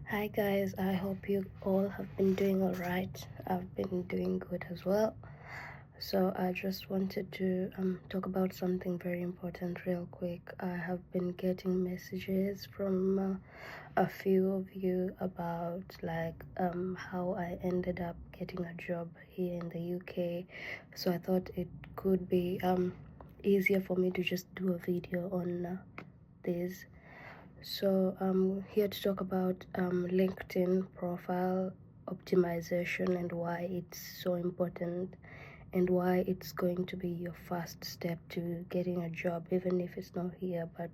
Hi guys, I hope you all have been doing alright. I've been doing good as well. So I just wanted to talk about something very important real quick. I have been getting messages from a few of you about how I ended up getting a job here in the UK. So I thought it could be easier for me to just do a video on this. So I'm here to talk about LinkedIn profile optimization and why it's so important and why it's going to be your first step to getting a job, even if it's not here but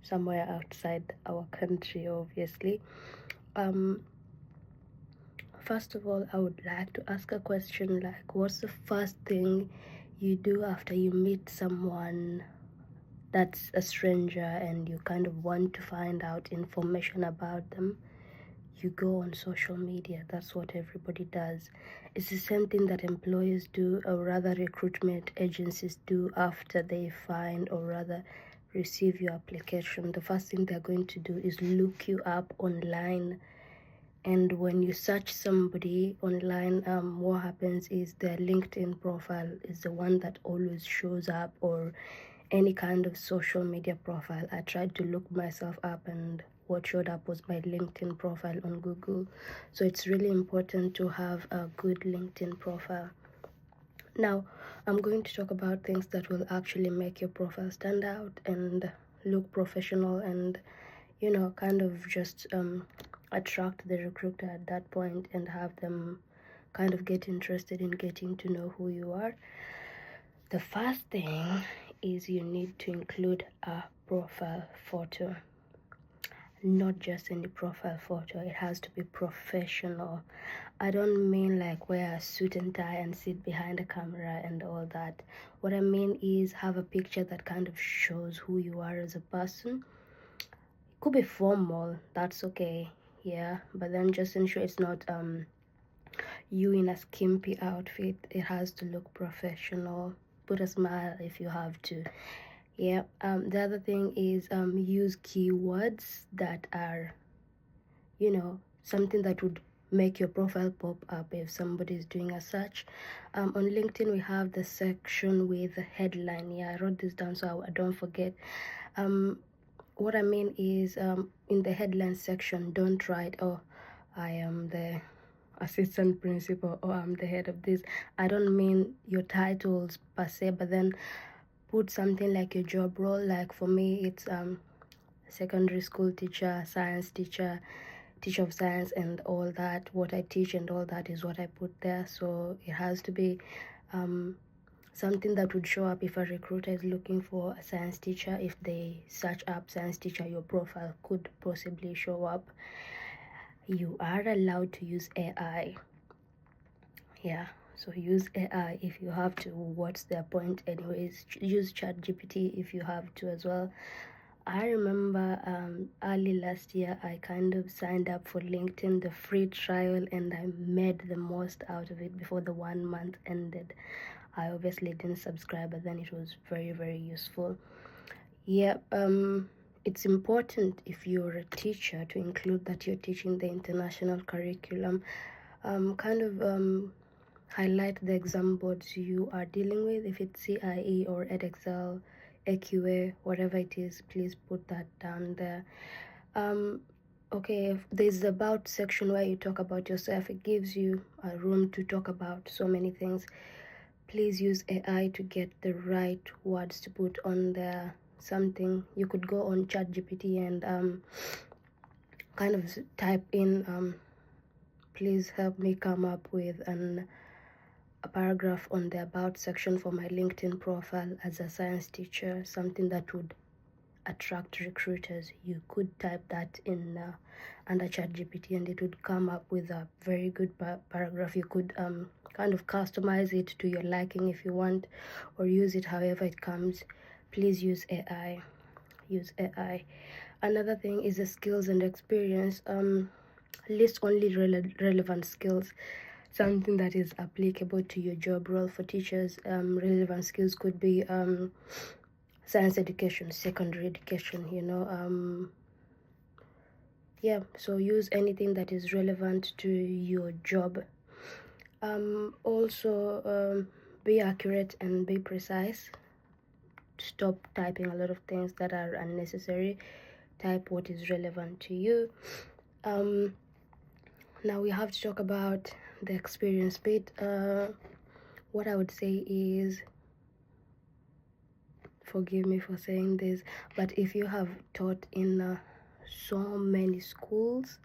somewhere outside our country, obviously. Um, First of all, I would like to ask a question like, what's the first thing you do after you meet someone that's a stranger and you kind of want to find out information about them? You go on social media. That's what everybody does. It's the same thing that employers do, or rather recruitment agencies do, after they find or rather receive your application. The first thing they're going to do is look you up online, and when you search somebody online, what happens is their LinkedIn profile is the one that always shows up, or any kind of social media profile. I tried to look myself up and what showed up was my LinkedIn profile on Google. So it's really important to have a good LinkedIn profile. Now, I'm going to talk about things that will actually make your profile stand out and look professional and, kind of just attract the recruiter at that point and have them kind of get interested in getting to know who you are. The first thing is you need to include a profile photo. Not just any profile photo, it has to be professional. I don't mean like wear a suit and tie and sit behind a camera and all that. What I mean is have a picture that kind of shows who you are as a person. It could be formal, that's okay, yeah, but then just ensure it's not you in a skimpy outfit. It has to look professional. Put a smile if you have to. Yeah. The other thing is use keywords that are, something that would make your profile pop up if somebody is doing a search. On LinkedIn, we have the section with the headline. Yeah, I wrote this down so I don't forget. What I mean is in the headline section, don't write, oh, I am the assistant principal or I'm the head of this. I don't mean your titles per se, but then put something like your job role. Like for me, it's secondary school teacher, science teacher, teacher of science, and all that. What I teach and all that is what I put there. So it has to be something that would show up if a recruiter is looking for a science teacher. If they search up science teacher, your profile could possibly show up. You are allowed to use AI. Yeah, so use AI if you have to. What's their point anyways? Use ChatGPT if you have to as well. I remember early last year I kind of signed up for LinkedIn, the free trial, and I made the most out of it before the 1 month ended. I obviously didn't subscribe, but then it was very, very useful. Yeah, it's important if you're a teacher to include that you're teaching the international curriculum. Highlight the exam boards you are dealing with. If it's CIE or Edexcel, AQA, whatever it is, please put that down there. Okay, there's the about section where you talk about yourself. It gives you a room to talk about so many things. Please use AI to get the right words to put on there. Something you could go on ChatGPT and kind of type in please help me come up with a paragraph on the about section for my LinkedIn profile as a science teacher, something that would attract recruiters. You could type that in under ChatGPT and it would come up with a very good paragraph. You could kind of customize it to your liking if you want, or use it however it comes. Please use AI. Use AI. Another thing is the skills and experience. List only relevant skills, something that is applicable to your job role. For teachers, relevant skills could be science education, secondary education, yeah, so use anything that is relevant to your job. Also, be accurate and be precise. Stop typing a lot of things that are unnecessary. Type what is relevant to you. Now we have to talk about the experience bit. What I would say is, forgive me for saying this, but if you have taught in so many schools,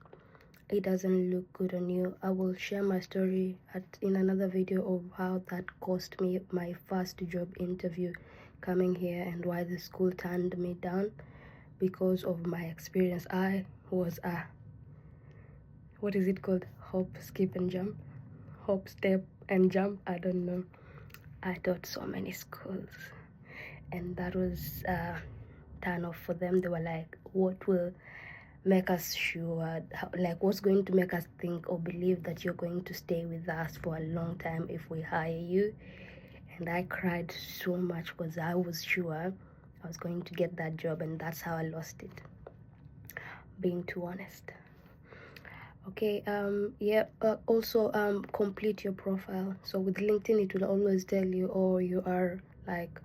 it doesn't look good on you. I will share my story in another video of how that cost me my first job interview coming here, and why the school turned me down because of my experience. I was a, what is it called, hop, skip and jump, hop, step and jump, I don't know. I taught so many schools, and that was a turn off for them. They were like, what will make us sure, like what's going to make us think or believe that you're going to stay with us for a long time if we hire you? And I cried so much because I was sure I was going to get that job, and that's how I lost it, being too honest. Okay, also complete your profile. So with LinkedIn it will always tell you, or you are like,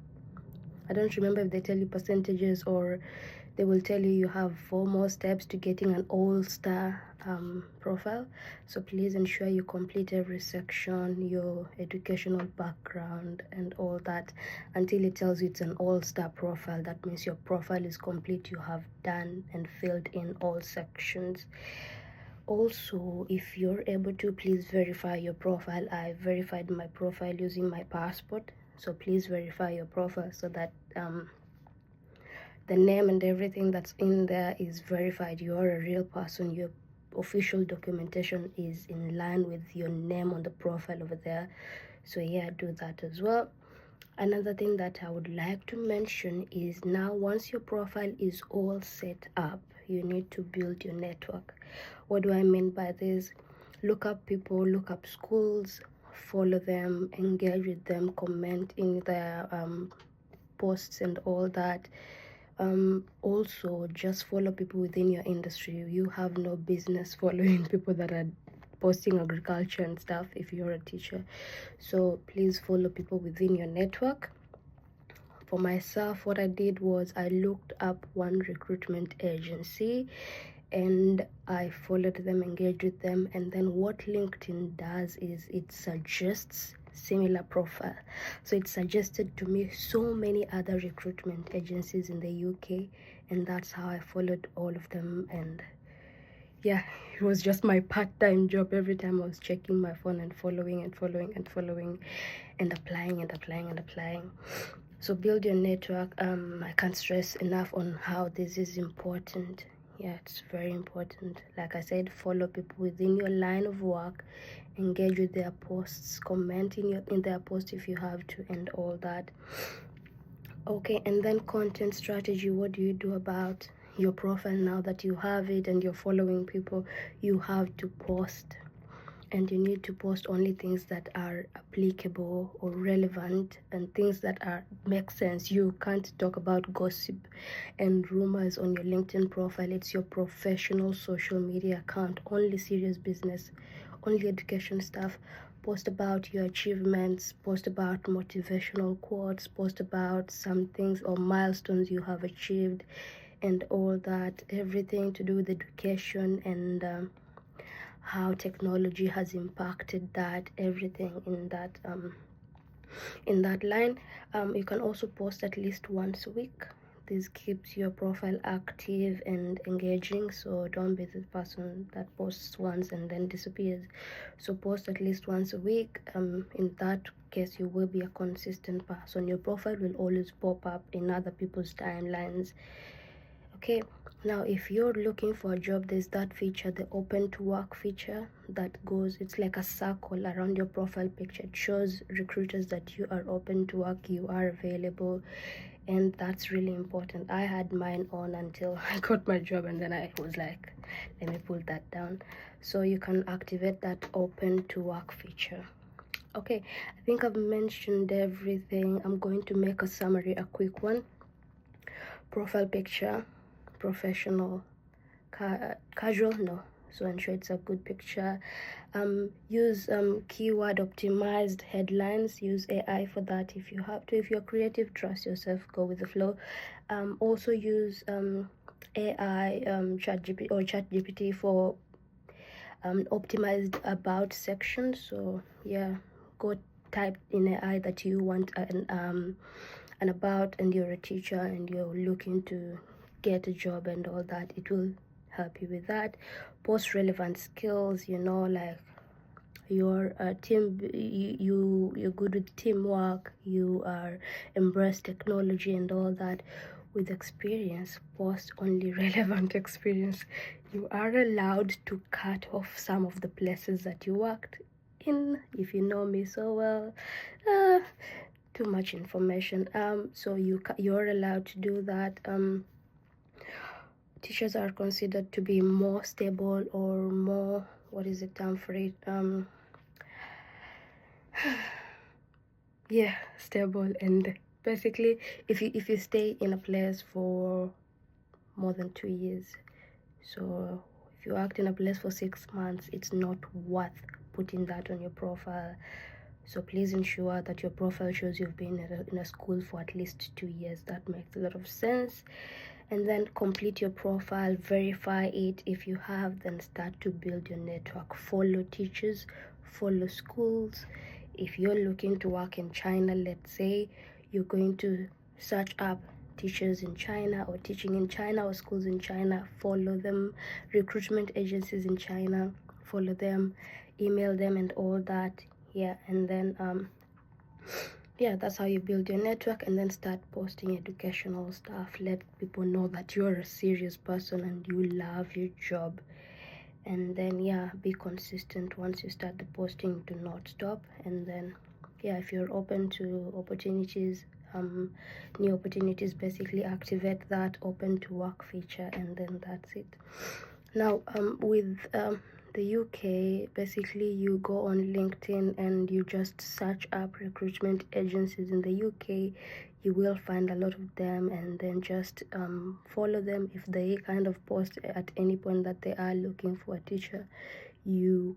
I don't remember if they tell you percentages, or they will tell you have 4 more steps to getting an all-star profile. So please ensure you complete every section, your educational background and all that, until it tells you it's an all-star profile. That means your profile is complete. You have done and filled in all sections. Also, if you're able to, please verify your profile. I verified my profile using my passport, so please verify your profile so that the name and everything that's in there is verified. You're a real person. Your official documentation is in line with your name on the profile over there. So yeah, do that as well. Another thing that I would like to mention is, now once your profile is all set up, you need to build your network. What do I mean by this? Look up people, look up schools, follow them, engage with them, comment in their posts and all that. Also, just follow people within your industry. You have no business following people that are posting agriculture and stuff if you're a teacher. So please follow people within your network. For myself, what I did was I looked up one recruitment agency and I followed them, engaged with them, and then what LinkedIn does is it suggests similar profile. So it suggested to me so many other recruitment agencies in the UK, and that's how I followed all of them. And yeah, it was just my part-time job. Every time I was checking my phone and following and following and following and applying and applying and applying. So build your network. I can't stress enough on how this is important. Yeah, it's very important. Like I said, follow people within your line of work, engage with their posts, comment in their posts if you have to, and all that. Okay, and then content strategy. What do you do about your profile now that you have it and you're following people? You have to post, and you need to post only things that are applicable or relevant, and things that make sense. You can't talk about gossip and rumors on your LinkedIn profile. It's your professional social media account. Only serious business, only education stuff. Post about your achievements, post about motivational quotes, post about some things or milestones you have achieved and all that. Everything to do with education and how technology has impacted that, everything in that line. You can also post at least once a week. This keeps your profile active and engaging, so don't be the person that posts once and then disappears. So post at least once a week. In that case, you will be a consistent person. Your profile will always pop up in other people's timelines. Okay, now if you're looking for a job, there's that feature, the open to work feature, that goes, it's like a circle around your profile picture. It shows recruiters that you are open to work, you are available, and that's really important. I had mine on until I got my job, and then I was like, let me pull that down. So you can activate that open to work feature. Okay, I think I've mentioned everything. I'm going to make a summary, a quick one. Profile picture, professional, casual, no, so ensure it's a good picture. Use keyword optimized headlines. Use AI for that if you have to. If you're creative, trust yourself, go with the flow. Also use AI, ChatGPT for optimized about section. So yeah, go type in AI that you want an about, and you're a teacher and you're looking to get a job and all that. It will help you with that. Post relevant skills, like you're a team, you're good with teamwork, you are embrace technology and all that. With experience, post only relevant experience. You are allowed to cut off some of the places that you worked in. If you know me so well, too much information. So you're allowed to do that. Teachers are considered to be more stable, or more, what is the term for it, yeah, stable. And basically, if you stay in a place for more than 2 years, so if you act in a place for 6 months, it's not worth putting that on your profile. So please ensure that your profile shows you've been in a school for at least 2 years. That makes a lot of sense. And then complete your profile, verify it. If you have, then start to build your network. Follow teachers, follow schools. If you're looking to work in China, let's say you're going to search up teachers in China, or teaching in China, or schools in China, follow them. Recruitment agencies in China, follow them, email them and all that. Yeah, and then yeah, that's how you build your network. And then start posting educational stuff. Let people know that you're a serious person and you love your job. And then yeah, be consistent. Once you start the posting, do not stop. And then yeah, if you're open to opportunities, new opportunities, basically activate that open to work feature, and then that's it. Now with the UK, basically you go on LinkedIn and you just search up recruitment agencies in the UK. You will find a lot of them, and then just follow them. If they kind of post at any point that they are looking for a teacher, you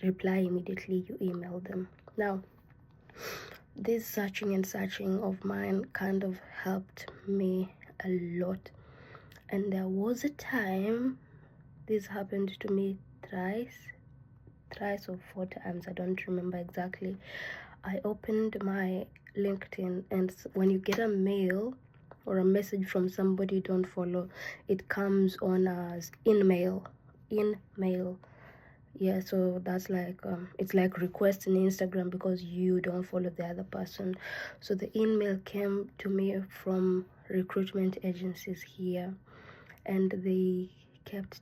reply immediately, you email them. Now this searching and searching of mine kind of helped me a lot, and there was a time, this happened to me thrice or 4 times, I don't remember exactly. I opened my LinkedIn, and when you get a mail or a message from somebody you don't follow, it comes on as in mail. Yeah, so that's like it's like requests in Instagram because you don't follow the other person. So the email came to me from recruitment agencies here, and they kept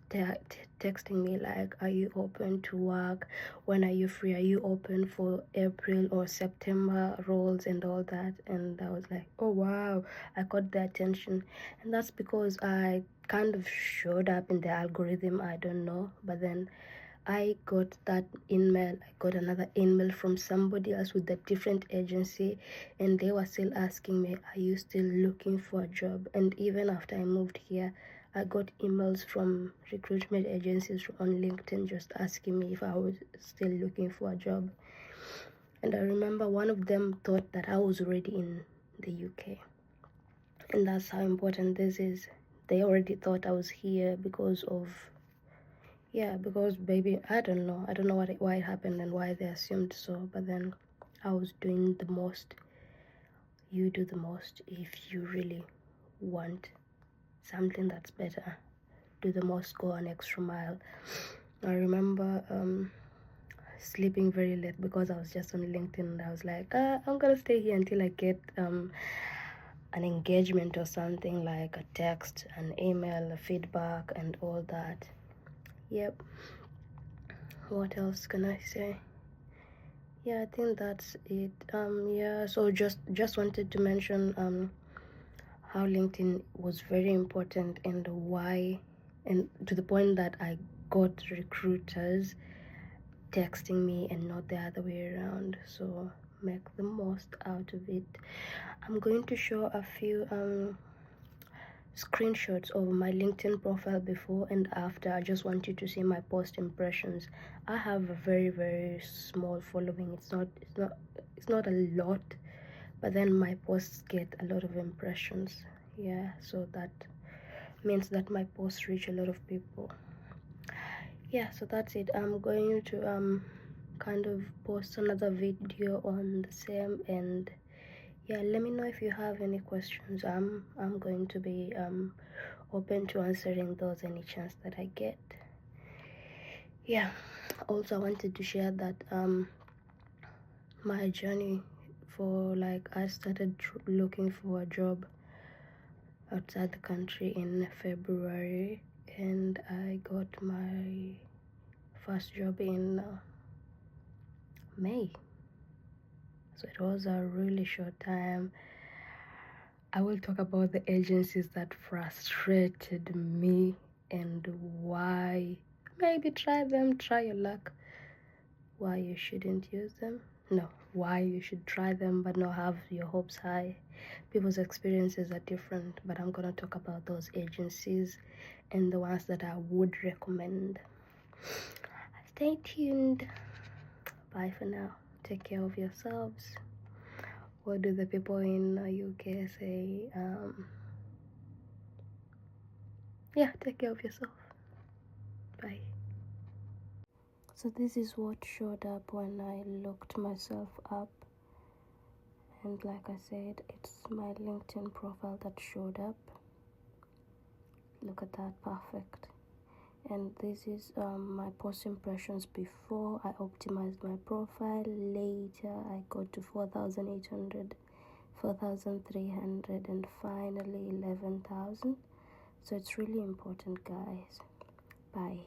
texting me like, are you open to work? When are you free? Are you open for April or September roles and all that? And I was like, oh wow, I got their attention. And that's because I kind of showed up in the algorithm, I don't know. But then I got that email. I got another email from somebody else with a different agency, and they were still asking me, are you still looking for a job? And even after I moved here, I got emails from recruitment agencies on LinkedIn just asking me if I was still looking for a job. And I remember one of them thought that I was already in the UK. And that's how important this is. They already thought I was here because baby, I don't know why it happened and why they assumed so. But then I was doing the most. You do the most. If you really want something that's better, do the most, go an extra mile. I remember sleeping very late because I was just on LinkedIn, and I was like, I'm gonna stay here until I get an engagement or something, like a text, an email, a feedback and all that. Yep. What else can I say? Yeah, I think that's it. Yeah, so just wanted to mention how LinkedIn was very important, and why, and to the point that I got recruiters texting me and not the other way around. So make the most out of it. I'm going to show a few screenshots of my LinkedIn profile before and after. I just want you to see my post impressions. I have a very small following. It's not a lot, but then my posts get a lot of impressions. Yeah, so that means that my posts reach a lot of people. Yeah, so that's it. I'm going to kind of post another video on the same, and yeah, let me know if you have any questions. I'm going to be open to answering those any chance that I get. Yeah, also I wanted to share that my journey for, like, I started looking for a job outside the country in February, and I got my first job in May. So it was a really short time. I will talk about the agencies that frustrated me and why. Maybe try them, try your luck. Why you shouldn't use them? No, why you should try them but not have your hopes high. People's experiences are different, but I'm gonna talk about those agencies and the ones that I would recommend. Stay tuned. Bye for now. Take care of yourselves. What do the people in UK say? Yeah, take care of yourself. Bye. So this is what showed up when I looked myself up, and like I said, it's my LinkedIn profile that showed up. Look at that, perfect. And this is my post impressions before I optimized my profile. Later I got to 4,800, 4,300, and finally 11,000. So it's really important, guys. Bye.